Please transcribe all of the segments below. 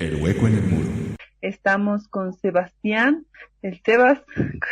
El hueco en el muro. Estamos con Sebastián, el Sebas,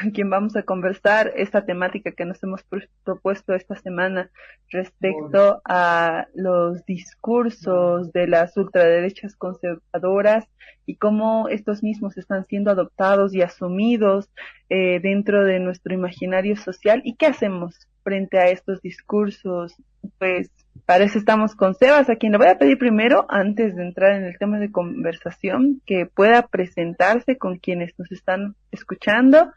con quien vamos a conversar esta temática que nos hemos propuesto esta semana respecto a los discursos de las ultraderechas conservadoras y cómo estos mismos están siendo adoptados y asumidos dentro de nuestro imaginario social. ¿Y qué hacemos frente a estos discursos? Pues para eso estamos con Sebas, a quien le voy a pedir primero, antes de entrar en el tema de conversación, que pueda presentarse con quienes nos están escuchando.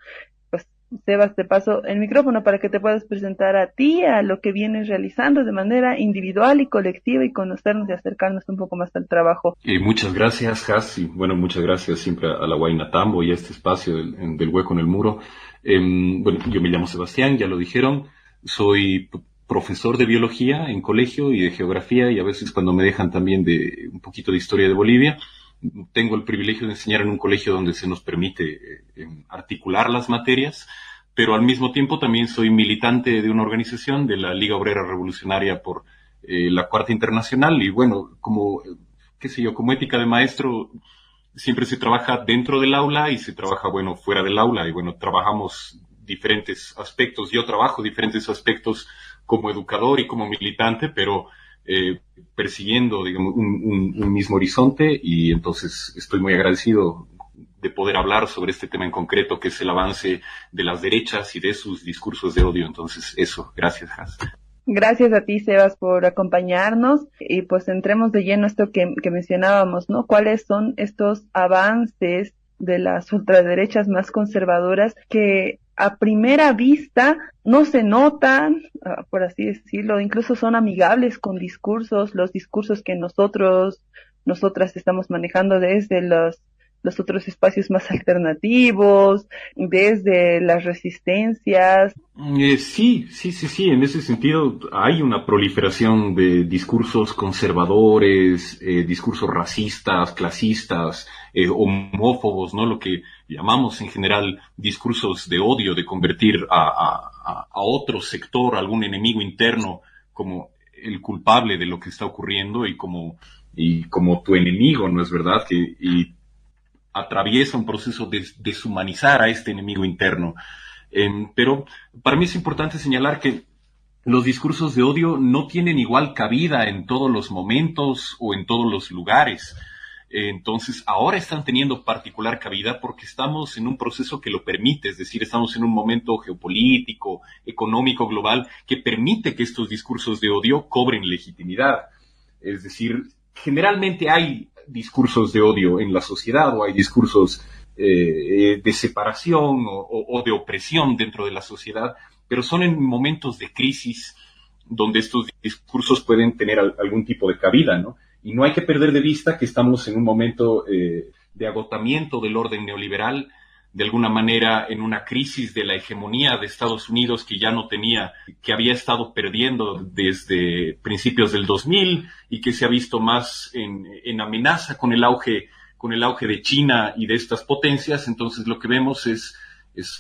Pues, Sebas, te paso el micrófono para que te puedas presentar a ti, a lo que vienes realizando de manera individual y colectiva y conocernos y acercarnos un poco más al trabajo. Muchas gracias, Has, y bueno, muchas gracias siempre a la Huayna Tambo y a este espacio del hueco en el muro. Bueno, yo me llamo Sebastián, ya lo dijeron, soy profesor de biología en colegio y de geografía, y a veces cuando me dejan también de un poquito de historia de Bolivia. Tengo el privilegio de enseñar en un colegio donde se nos permite articular las materias, pero al mismo tiempo también soy militante de una organización, de la Liga Obrera Revolucionaria por la Cuarta Internacional, y bueno, como, qué sé yo, como ética de maestro, siempre se trabaja dentro del aula y se trabaja, bueno, fuera del aula, y bueno, trabajamos diferentes aspectos. Yo trabajo diferentes aspectos como educador y como militante, pero persiguiendo, digamos, un mismo horizonte, y entonces estoy muy agradecido de poder hablar sobre este tema en concreto, que es el avance de las derechas y de sus discursos de odio. Entonces, eso, gracias, Has. Gracias a ti, Sebas, por acompañarnos y pues entremos de lleno a esto que mencionábamos, ¿no? ¿Cuáles son estos avances de las ultraderechas más conservadoras que a primera vista no se notan, por así decirlo, incluso son amigables con discursos, los discursos que nosotras estamos manejando desde los otros espacios más alternativos, desde las resistencias? Sí. En ese sentido hay una proliferación de discursos conservadores, discursos racistas, clasistas, homófobos, ¿no? Lo que llamamos en general discursos de odio, de convertir a otro sector, algún enemigo interno, como el culpable de lo que está ocurriendo y como tu enemigo, ¿no es verdad? Y atraviesa un proceso de deshumanizar a este enemigo interno. Pero para mí es importante señalar que los discursos de odio no tienen igual cabida en todos los momentos o en todos los lugares. Entonces, ahora están teniendo particular cabida porque estamos en un proceso que lo permite, es decir, estamos en un momento geopolítico, económico, global, que permite que estos discursos de odio cobren legitimidad. Es decir, generalmente hay discursos de odio en la sociedad, o hay discursos de separación o de opresión dentro de la sociedad, pero son en momentos de crisis donde estos discursos pueden tener algún tipo de cabida, ¿no? Y no hay que perder de vista que estamos en un momento de agotamiento del orden neoliberal, de alguna manera en una crisis de la hegemonía de Estados Unidos que había estado perdiendo desde principios del 2000 y que se ha visto más en amenaza con el auge de China y de estas potencias. Entonces lo que vemos es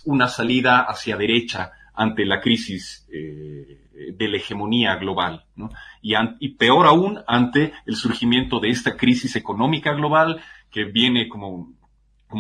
una salida hacia derecha ante la crisis de la hegemonía global, ¿no? Y peor aún, ante el surgimiento de esta crisis económica global que viene como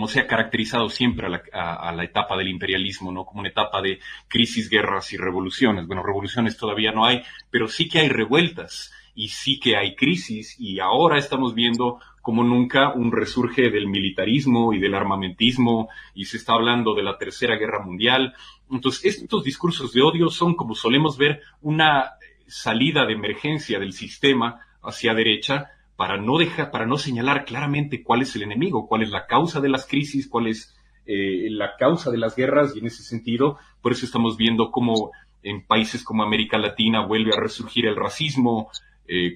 se ha caracterizado siempre a la etapa del imperialismo, ¿no? Como una etapa de crisis, guerras y revoluciones. Bueno, revoluciones todavía no hay, pero sí que hay revueltas y sí que hay crisis, y ahora estamos viendo como nunca un resurge del militarismo y del armamentismo, y se está hablando de la Tercera Guerra Mundial. Entonces, estos discursos de odio son, como solemos ver, una salida de emergencia del sistema hacia derecha, para no señalar claramente cuál es el enemigo, cuál es la causa de las crisis, cuál es la causa de las guerras. Y en ese sentido, por eso estamos viendo cómo en países como América Latina vuelve a resurgir el racismo,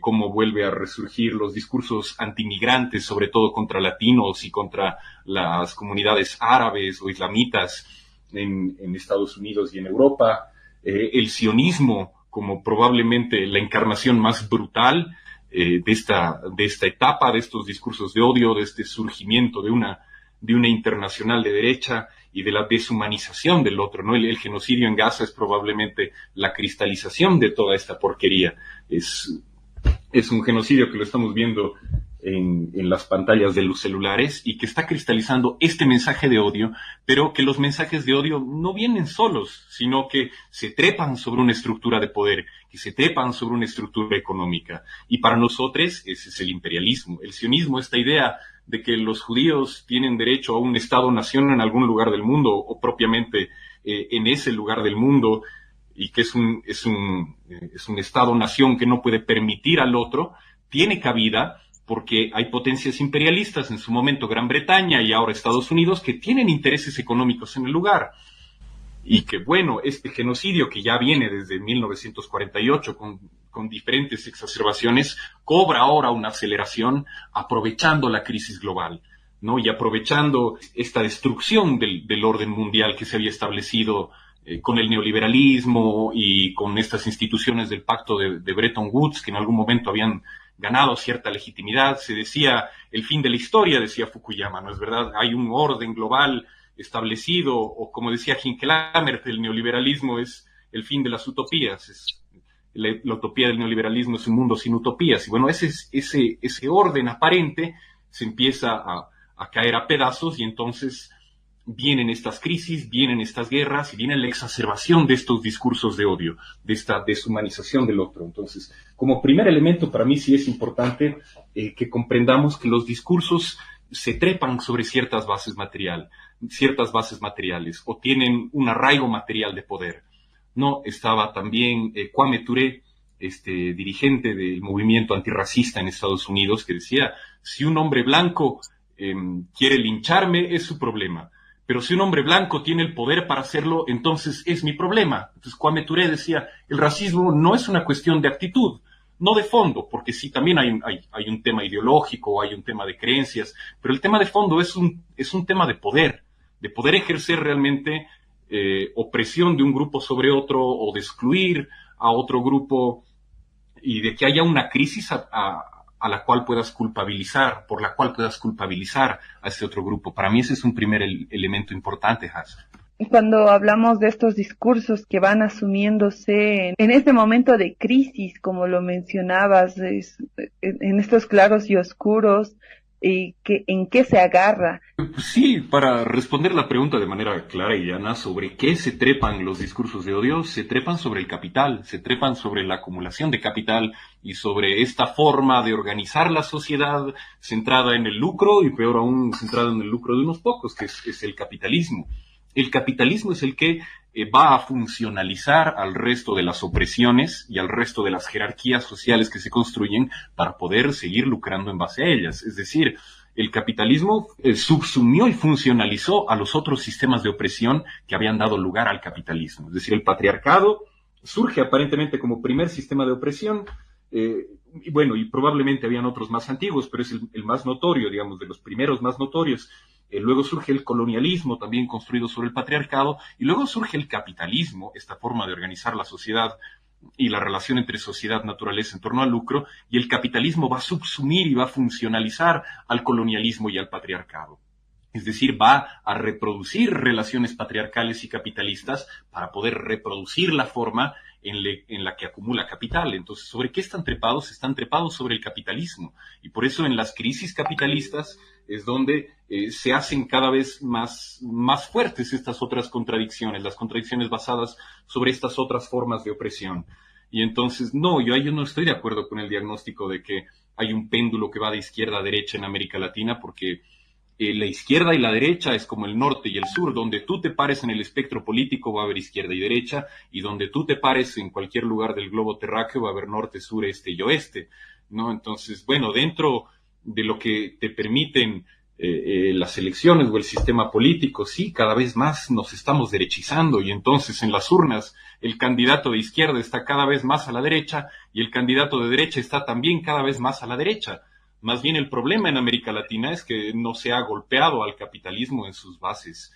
cómo vuelve a resurgir los discursos antimigrantes, sobre todo contra latinos y contra las comunidades árabes o islamitas en Estados Unidos y en Europa, el sionismo como probablemente la encarnación más brutal de esta etapa, de estos discursos de odio, de este surgimiento de una internacional de derecha y de la deshumanización del otro, ¿no? El genocidio en Gaza es probablemente la cristalización de toda esta porquería. Es un genocidio que lo estamos viendo en las pantallas de los celulares y que está cristalizando este mensaje de odio, pero que los mensajes de odio no vienen solos, sino que se trepan sobre una estructura de poder, que se trepan sobre una estructura económica. Y para nosotros ese es el imperialismo, el sionismo, esta idea de que los judíos tienen derecho a un Estado-nación en algún lugar del mundo o propiamente en ese lugar del mundo, y que es un Estado-nación que no puede permitir al otro, tiene cabida porque hay potencias imperialistas, en su momento Gran Bretaña y ahora Estados Unidos, que tienen intereses económicos en el lugar. Y que, bueno, este genocidio que ya viene desde 1948 con diferentes exacerbaciones, cobra ahora una aceleración aprovechando la crisis global, ¿no? Y aprovechando esta destrucción del orden mundial que se había establecido con el neoliberalismo y con estas instituciones del pacto de Bretton Woods, que en algún momento habían ganado cierta legitimidad. Se decía el fin de la historia, decía Fukuyama, ¿no es verdad? Hay un orden global establecido, o como decía Hinckley, el neoliberalismo es el fin de las utopías. La utopía del neoliberalismo es un mundo sin utopías. Y bueno, ese orden aparente se empieza a caer a pedazos, y entonces vienen estas crisis, vienen estas guerras y viene la exacerbación de estos discursos de odio, de esta deshumanización del otro. Entonces, como primer elemento, para mí sí es importante que comprendamos que los discursos se trepan sobre ciertas bases materiales, o tienen un arraigo material de poder. No, estaba también Kwame Ture, dirigente del movimiento antirracista en Estados Unidos, que decía, si un hombre blanco quiere lincharme, es su problema. Pero si un hombre blanco tiene el poder para hacerlo, entonces es mi problema. Entonces Kwame Ture decía, el racismo no es una cuestión de actitud, no de fondo, porque sí, también hay un tema ideológico, hay un tema de creencias, pero el tema de fondo es un tema de poder ejercer realmente opresión de un grupo sobre otro, o de excluir a otro grupo, y de que haya una crisis a la cual puedas culpabilizar, por la cual puedas culpabilizar a ese otro grupo. Para mí ese es un primer elemento importante, Has. Cuando hablamos de estos discursos que van asumiéndose en este momento de crisis, como lo mencionabas, en estos claros y oscuros, ¿en qué se agarra? Sí, para responder la pregunta de manera clara y llana sobre qué se trepan los discursos de odio, se trepan sobre el capital, se trepan sobre la acumulación de capital y sobre esta forma de organizar la sociedad centrada en el lucro, y peor aún centrada en el lucro de unos pocos, que es el capitalismo. El capitalismo es el que va a funcionalizar al resto de las opresiones y al resto de las jerarquías sociales que se construyen para poder seguir lucrando en base a ellas. Es decir, el capitalismo subsumió y funcionalizó a los otros sistemas de opresión que habían dado lugar al capitalismo. Es decir, el patriarcado surge aparentemente como primer sistema de opresión, y bueno, y probablemente habían otros más antiguos, pero es el más notorio, digamos, de los primeros más notorios. Luego surge el colonialismo, también construido sobre el patriarcado, y luego surge el capitalismo, esta forma de organizar la sociedad y la relación entre sociedad y naturaleza en torno al lucro, y el capitalismo va a subsumir y va a funcionalizar al colonialismo y al patriarcado. Es decir, va a reproducir relaciones patriarcales y capitalistas para poder reproducir la forma en la que acumula capital. Entonces, ¿sobre qué están trepados? Están trepados sobre el capitalismo. Y por eso en las crisis capitalistas es donde se hacen cada vez más fuertes estas otras contradicciones, las contradicciones basadas sobre estas otras formas de opresión. Y entonces, yo no estoy de acuerdo con el diagnóstico de que hay un péndulo que va de izquierda a derecha en América Latina, porque la izquierda y la derecha es como el norte y el sur. Donde tú te pares en el espectro político va a haber izquierda y derecha, y donde tú te pares en cualquier lugar del globo terráqueo va a haber norte, sur, este y oeste, ¿no? Entonces, bueno, dentro de lo que te permiten las elecciones o el sistema político, sí, cada vez más nos estamos derechizando, y entonces en las urnas el candidato de izquierda está cada vez más a la derecha y el candidato de derecha está también cada vez más a la derecha. Más bien el problema en América Latina es que no se ha golpeado al capitalismo en sus bases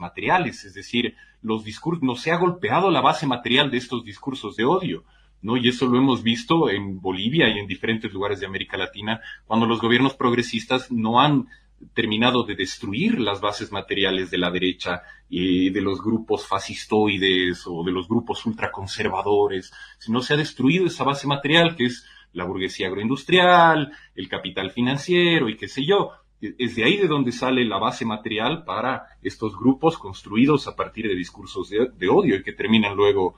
materiales, es decir, no se ha golpeado la base material de estos discursos de odio, ¿no? Y eso lo hemos visto en Bolivia y en diferentes lugares de América Latina, cuando los gobiernos progresistas no han terminado de destruir las bases materiales de la derecha y de los grupos fascistoides o de los grupos ultraconservadores, sino se ha destruido esa base material que es la burguesía agroindustrial, el capital financiero y qué sé yo. Es de ahí de donde sale la base material para estos grupos construidos a partir de discursos de odio y que terminan luego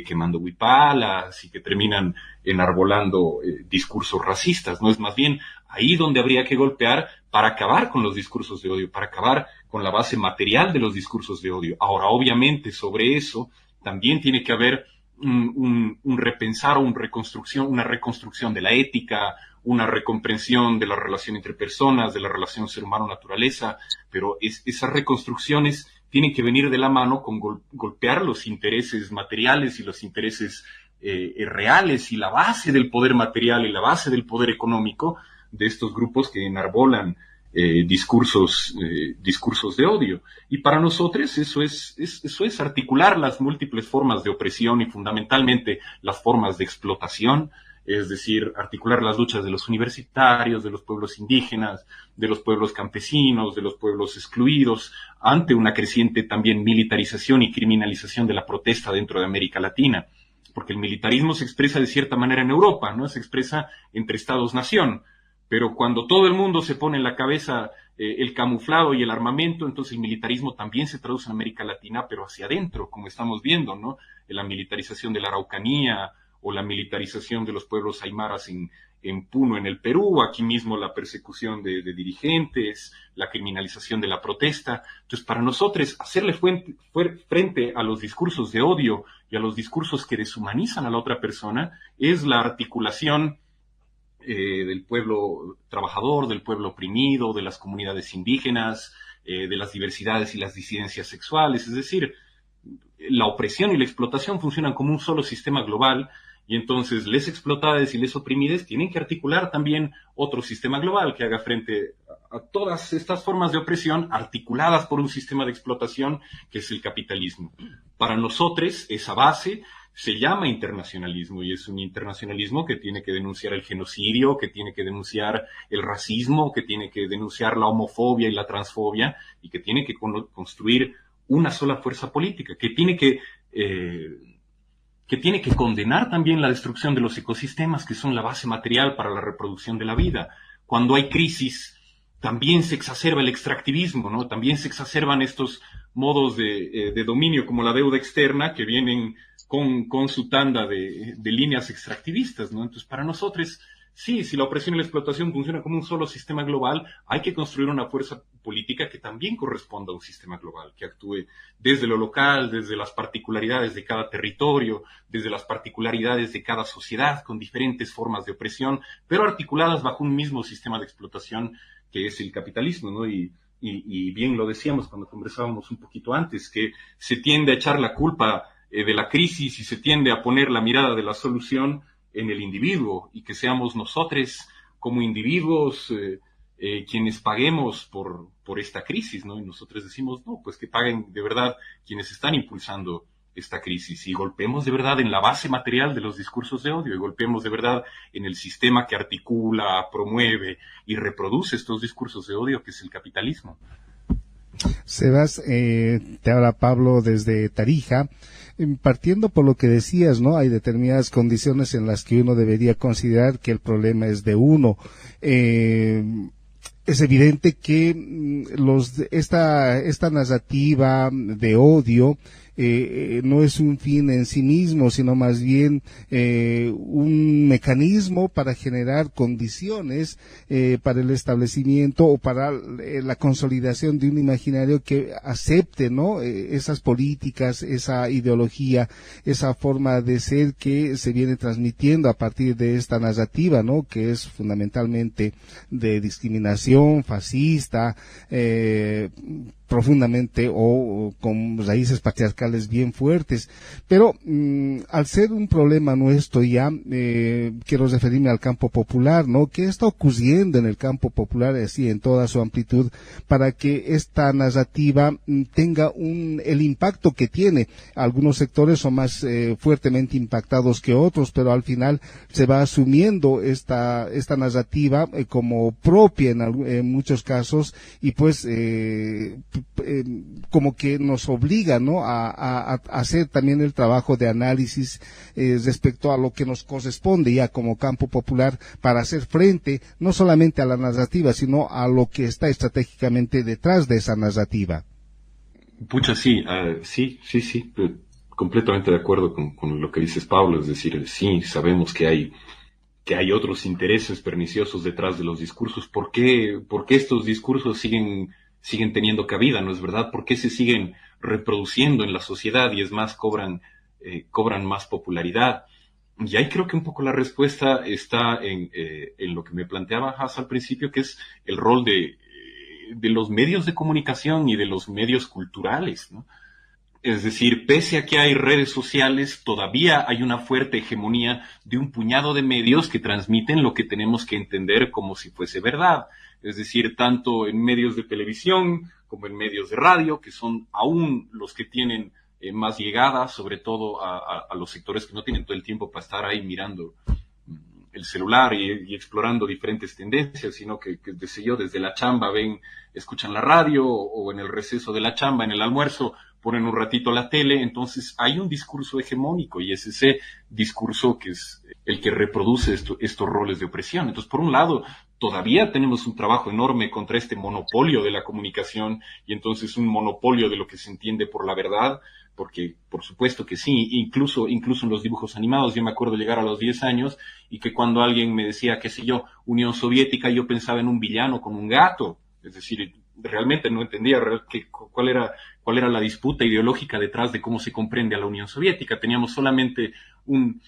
quemando huipalas y que terminan enarbolando discursos racistas, ¿no? Es más bien ahí donde habría que golpear para acabar con los discursos de odio, para acabar con la base material de los discursos de odio. Ahora, obviamente, sobre eso también tiene que haber un repensar o una reconstrucción de la ética, una recomprensión de la relación entre personas, de la relación ser humano-naturaleza, pero esas reconstrucciones tienen que venir de la mano con golpear los intereses materiales y los intereses reales y la base del poder material y la base del poder económico de estos grupos que enarbolan discursos de odio. Y para nosotros eso es articular las múltiples formas de opresión y fundamentalmente las formas de explotación, es decir, articular las luchas de los universitarios, de los pueblos indígenas, de los pueblos campesinos, de los pueblos excluidos, ante una creciente también militarización y criminalización de la protesta dentro de América Latina. Porque el militarismo se expresa de cierta manera en Europa, ¿no? Se expresa entre estados-nación. Pero cuando todo el mundo se pone en la cabeza el camuflado y el armamento, entonces el militarismo también se traduce en América Latina, pero hacia adentro, como estamos viendo, ¿no? La militarización de la Araucanía o la militarización de los pueblos aymaras en Puno, en el Perú, aquí mismo la persecución de dirigentes, la criminalización de la protesta. Entonces, para nosotros, hacerle frente a los discursos de odio y a los discursos que deshumanizan a la otra persona es la articulación del pueblo trabajador, del pueblo oprimido, de las comunidades indígenas, de las diversidades y las disidencias sexuales. Es decir, la opresión y la explotación funcionan como un solo sistema global y entonces les explotades y les oprimides tienen que articular también otro sistema global que haga frente a todas estas formas de opresión articuladas por un sistema de explotación que es el capitalismo. Para nosotros, esa base se llama internacionalismo y es un internacionalismo que tiene que denunciar el genocidio, que tiene que denunciar el racismo, que tiene que denunciar la homofobia y la transfobia y que tiene que construir una sola fuerza política, que tiene que condenar también la destrucción de los ecosistemas que son la base material para la reproducción de la vida. Cuando hay crisis, también se exacerba el extractivismo, ¿no? También se exacerban estos modos de dominio como la deuda externa que vienen con su tanda de líneas extractivistas, ¿no? Entonces, para nosotros, sí, si la opresión y la explotación funciona como un solo sistema global, hay que construir una fuerza política que también corresponda a un sistema global, que actúe desde lo local, desde las particularidades de cada territorio, desde las particularidades de cada sociedad, con diferentes formas de opresión, pero articuladas bajo un mismo sistema de explotación que es el capitalismo, ¿no? Y bien lo decíamos cuando conversábamos un poquito antes, que se tiende a echar la culpa de la crisis y se tiende a poner la mirada de la solución en el individuo y que seamos nosotros como individuos quienes paguemos por esta crisis, ¿no? Y nosotros decimos, no, pues que paguen de verdad quienes están impulsando esta crisis y golpemos de verdad en la base material de los discursos de odio y golpemos de verdad en el sistema que articula, promueve y reproduce estos discursos de odio que es el capitalismo. Sebas, te habla Pablo desde Tarija. Partiendo por lo que decías, ¿no? Hay determinadas condiciones en las que uno debería considerar que el problema es de uno. Es evidente que esta narrativa de odio no es un fin en sí mismo, sino más bien un mecanismo para generar condiciones para el establecimiento o para la consolidación de un imaginario que acepte, ¿no? Esas políticas, esa ideología, esa forma de ser que se viene transmitiendo a partir de esta narrativa, ¿no? Que es fundamentalmente de discriminación, fascista, profundamente o con raíces patriarcales bien fuertes, pero al ser un problema nuestro ya, quiero referirme al campo popular, ¿no? ¿Qué está ocurriendo en el campo popular así en toda su amplitud para que esta narrativa tenga el impacto que tiene? Algunos sectores son más fuertemente impactados que otros, pero al final se va asumiendo esta narrativa como propia en muchos casos y pues como que nos obliga, ¿no?, a hacer también el trabajo de análisis respecto a lo que nos corresponde ya como campo popular para hacer frente no solamente a la narrativa, sino a lo que está estratégicamente detrás de esa narrativa. Pucha, sí, sí, completamente de acuerdo con lo que dices, Pablo. Es decir, sí, sabemos que hay otros intereses perniciosos detrás de los discursos. ¿Por qué estos discursos siguen teniendo cabida, no es verdad? ¿Por qué se siguen reproduciendo en la sociedad y es más, cobran más popularidad? Y ahí creo que un poco la respuesta está en lo que me planteaba Haas al principio, que es el rol de los medios de comunicación y de los medios culturales, ¿no? Es decir, pese a que hay redes sociales, todavía hay una fuerte hegemonía de un puñado de medios que transmiten lo que tenemos que entender como si fuese verdad. Es decir, tanto en medios de televisión como en medios de radio, que son aún los que tienen más llegada, sobre todo a los sectores que no tienen todo el tiempo para estar ahí mirando el celular y explorando diferentes tendencias, sino que desde la chamba escuchan la radio, o en el receso de la chamba, en el almuerzo, ponen un ratito la tele. Entonces hay un discurso hegemónico y es ese discurso que es el que reproduce estos roles de opresión. Entonces, por un lado, todavía tenemos un trabajo enorme contra este monopolio de la comunicación, y entonces un monopolio de lo que se entiende por la verdad, porque por supuesto que sí, incluso en los dibujos animados. Yo me acuerdo llegar a los 10 años y que cuando alguien me decía, qué sé yo, Unión Soviética, yo pensaba en un villano con un gato. Es decir, realmente no entendía cuál era la disputa ideológica detrás de cómo se comprende a la Unión Soviética. Teníamos solamente una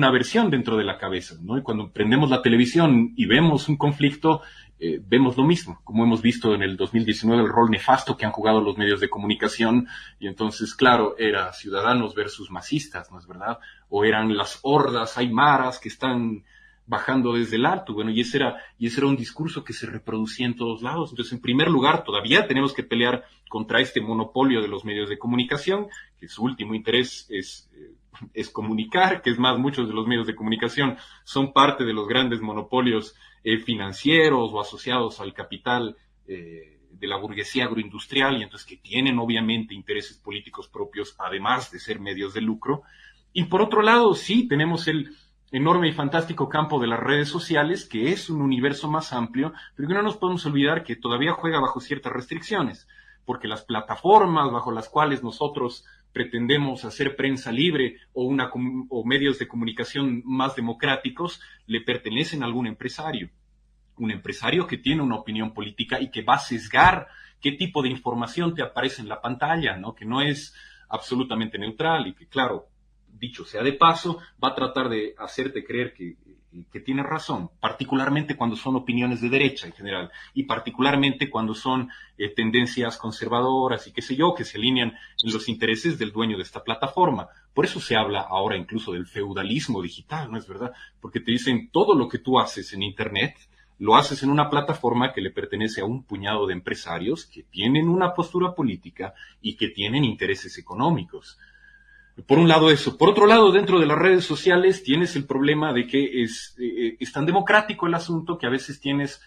versión dentro de la cabeza, ¿no? Y cuando prendemos la televisión y vemos un conflicto, vemos lo mismo, como hemos visto en el 2019, el rol nefasto que han jugado los medios de comunicación. Y entonces, claro, era ciudadanos versus masistas, ¿no es verdad? O eran las hordas aymaras que están bajando desde el alto. Bueno, y ese era un discurso que se reproducía en todos lados. Entonces, en primer lugar, todavía tenemos que pelear contra este monopolio de los medios de comunicación, que su último interés es comunicar, que es más, muchos de los medios de comunicación son parte de los grandes monopolios financieros o asociados al capital de la burguesía agroindustrial, y entonces que tienen obviamente intereses políticos propios, además de ser medios de lucro. Y por otro lado, sí, tenemos el enorme y fantástico campo de las redes sociales, que es un universo más amplio, pero que no nos podemos olvidar que todavía juega bajo ciertas restricciones, porque las plataformas bajo las cuales nosotros pretendemos hacer prensa libre o medios de comunicación más democráticos le pertenecen a algún empresario. Un empresario que tiene una opinión política y que va a sesgar qué tipo de información te aparece en la pantalla, ¿no? Que no es absolutamente neutral y que, claro, dicho sea de paso, va a tratar de hacerte creer que tienes razón, particularmente cuando son opiniones de derecha en general, y particularmente cuando son tendencias conservadoras y qué sé yo, que se alinean en los intereses del dueño de esta plataforma. Por eso se habla ahora incluso del feudalismo digital, ¿no es verdad? Porque te dicen, todo lo que tú haces en Internet lo haces en una plataforma que le pertenece a un puñado de empresarios que tienen una postura política y que tienen intereses económicos. Por un lado eso. Por otro lado, dentro de las redes sociales tienes el problema de que es tan democrático el asunto que a veces tienes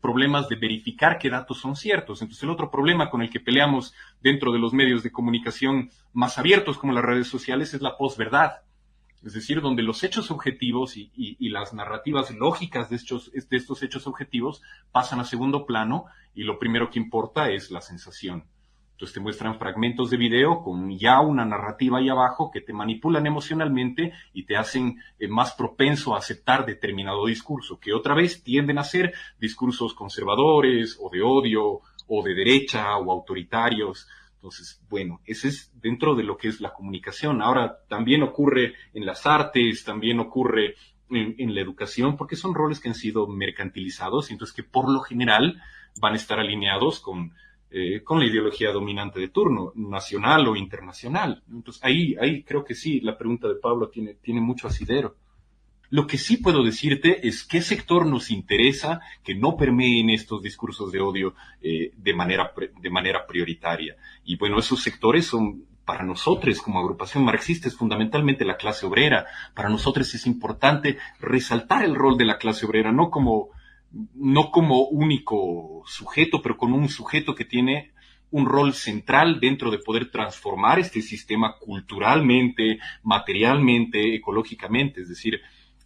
problemas de verificar qué datos son ciertos. Entonces, el otro problema con el que peleamos dentro de los medios de comunicación más abiertos como las redes sociales es la posverdad. Es decir, donde los hechos objetivos y las narrativas lógicas de estos hechos objetivos pasan a segundo plano, y lo primero que importa es la sensación. Entonces te muestran fragmentos de video con ya una narrativa ahí abajo que te manipulan emocionalmente y te hacen más propenso a aceptar determinado discurso, que otra vez tienden a ser discursos conservadores o de odio o de derecha o autoritarios. Entonces, bueno, ese es dentro de lo que es la comunicación. Ahora, también ocurre en las artes, también ocurre en la educación, porque son roles que han sido mercantilizados y entonces que por lo general van a estar alineados con la ideología dominante de turno, nacional o internacional. Entonces, ahí creo que sí, la pregunta de Pablo tiene mucho asidero. Lo que sí puedo decirte es qué sector nos interesa que no permeen estos discursos de odio de manera prioritaria. Y bueno, esos sectores son, para nosotros como agrupación marxista, es fundamentalmente la clase obrera. Para nosotros es importante resaltar el rol de la clase obrera, no como no como único sujeto, pero como un sujeto que tiene un rol central dentro de poder transformar este sistema culturalmente, materialmente, ecológicamente. Es decir,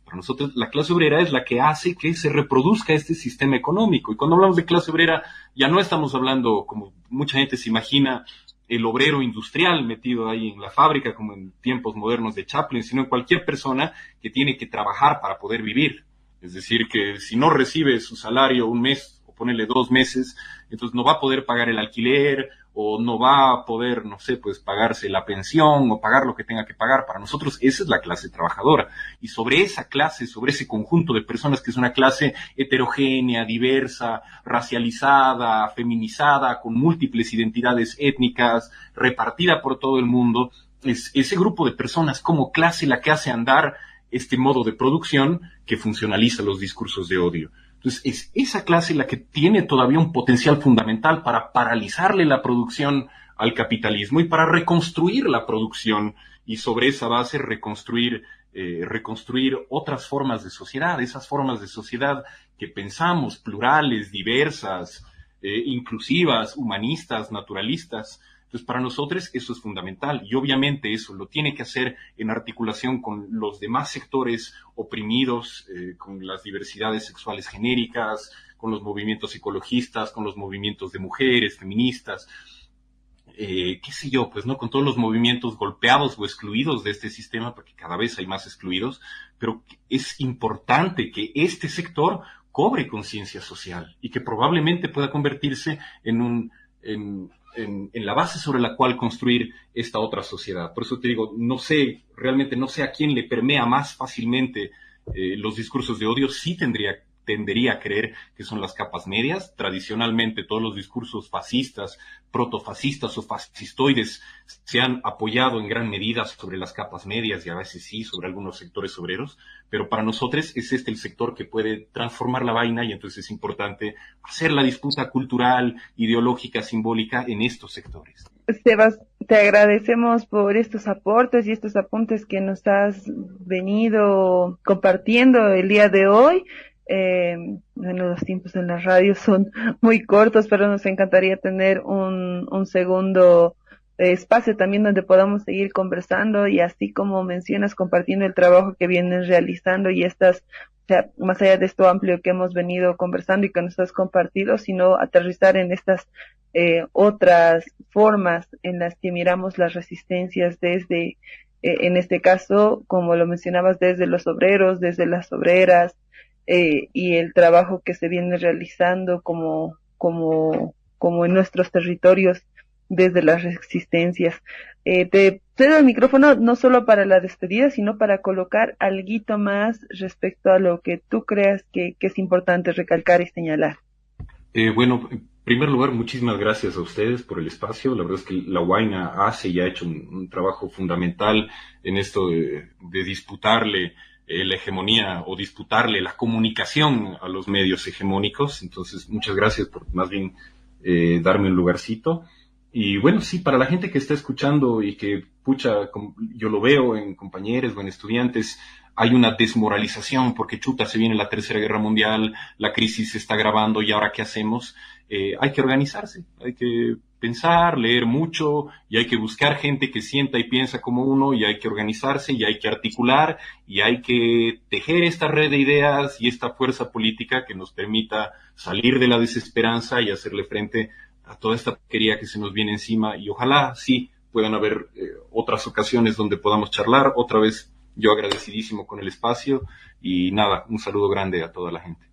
para nosotros la clase obrera es la que hace que se reproduzca este sistema económico. Y cuando hablamos de clase obrera, ya no estamos hablando, como mucha gente se imagina, el obrero industrial metido ahí en la fábrica, como en tiempos modernos de Chaplin, sino en cualquier persona que tiene que trabajar para poder vivir. Es decir, que si no recibe su salario un mes, o ponerle 2 meses, entonces no va a poder pagar el alquiler, o no va a poder, no sé, pues pagarse la pensión, o pagar lo que tenga que pagar. Para nosotros esa es la clase trabajadora. Y sobre esa clase, sobre ese conjunto de personas que es una clase heterogénea, diversa, racializada, feminizada, con múltiples identidades étnicas, repartida por todo el mundo, es ese grupo de personas como clase la que hace andar este modo de producción que funcionaliza los discursos de odio. Entonces, es esa clase la que tiene todavía un potencial fundamental para paralizarle la producción al capitalismo y para reconstruir la producción y sobre esa base reconstruir otras formas de sociedad, esas formas de sociedad que pensamos, plurales, diversas, inclusivas, humanistas, naturalistas. Entonces, para nosotros eso es fundamental y obviamente eso lo tiene que hacer en articulación con los demás sectores oprimidos, con las diversidades sexuales genéricas, con los movimientos ecologistas, con los movimientos de mujeres, feministas, qué sé yo, pues no, con todos los movimientos golpeados o excluidos de este sistema, porque cada vez hay más excluidos, pero es importante que este sector cobre conciencia social y que probablemente pueda convertirse en la base sobre la cual construir esta otra sociedad. Por eso te digo, realmente no sé a quién le permea más fácilmente los discursos de odio. Sí tendería a creer que son las capas medias. Tradicionalmente todos los discursos fascistas, protofascistas o fascistoides se han apoyado en gran medida sobre las capas medias y a veces sí sobre algunos sectores obreros, pero para nosotros es este el sector que puede transformar la vaina y entonces es importante hacer la disputa cultural, ideológica, simbólica en estos sectores. Sebas, te agradecemos por estos aportes y estos apuntes que nos has venido compartiendo el día de hoy. Bueno, los tiempos en la radio son muy cortos, pero nos encantaría tener un segundo espacio también donde podamos seguir conversando y así como mencionas, compartiendo el trabajo que vienes realizando y estas, o sea, más allá de esto amplio que hemos venido conversando y que nos has compartido, sino aterrizar en estas otras formas en las que miramos las resistencias desde, en este caso, como lo mencionabas, desde los obreros, desde las obreras, y el trabajo que se viene realizando como en nuestros territorios desde las resistencias. Te cedo el micrófono no solo para la despedida, sino para colocar alguito más respecto a lo que tú creas que es importante recalcar y señalar. Bueno, en primer lugar, muchísimas gracias a ustedes por el espacio. La verdad es que la Huayna hace y ha hecho un trabajo fundamental en esto de disputarle la hegemonía o disputarle la comunicación a los medios hegemónicos. Entonces, muchas gracias por más bien darme un lugarcito. Y bueno, sí, para la gente que está escuchando y que, pucha, yo lo veo en compañeros o en estudiantes, hay una desmoralización porque chuta, se viene la Tercera Guerra Mundial, la crisis se está agravando y ahora ¿qué hacemos? Hay que organizarse, hay que pensar, leer mucho y hay que buscar gente que sienta y piensa como uno y hay que organizarse y hay que articular y hay que tejer esta red de ideas y esta fuerza política que nos permita salir de la desesperanza y hacerle frente a toda esta porquería que se nos viene encima y ojalá sí puedan haber otras ocasiones donde podamos charlar. Otra vez yo agradecidísimo con el espacio y nada, un saludo grande a toda la gente.